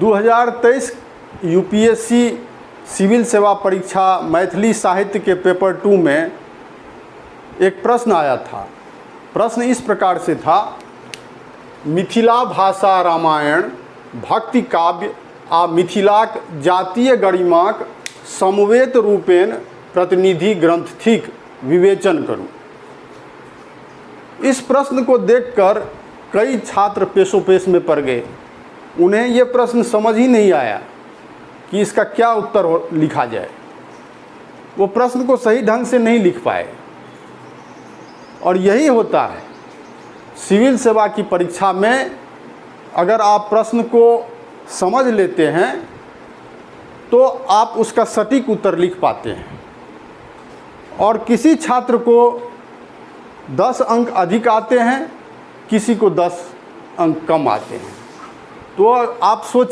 2023 UPSC civil सेवा परीक्षा मैथिली साहित्य के पेपर 2 में एक प्रश्न आया था। प्रश्न इस प्रकार से था, मिथिला भाषा रामायण भक्ति काव्य आ मिथिलाक जातीय गरिमाक समवेत रूपेण प्रतिनिधि ग्रंथ थिक, विवेचन करूं। इस प्रश्न को देखकर कई छात्र पेशोपेश में पड़ गए। उन्हें ये प्रश्न समझ ही नहीं आया कि इसका क्या उत्तर लिखा जाए। वो प्रश्न को सही ढंग से नहीं लिख पाए। और यही होता है सिविल सेवा की परीक्षा में। अगर आप प्रश्न को समझ लेते हैं तो आप उसका सटीक उत्तर लिख पाते हैं। और किसी छात्र को 10 अंक अधिक आते हैं, किसी को 10 अंक कम आते हैं। तो आप सोच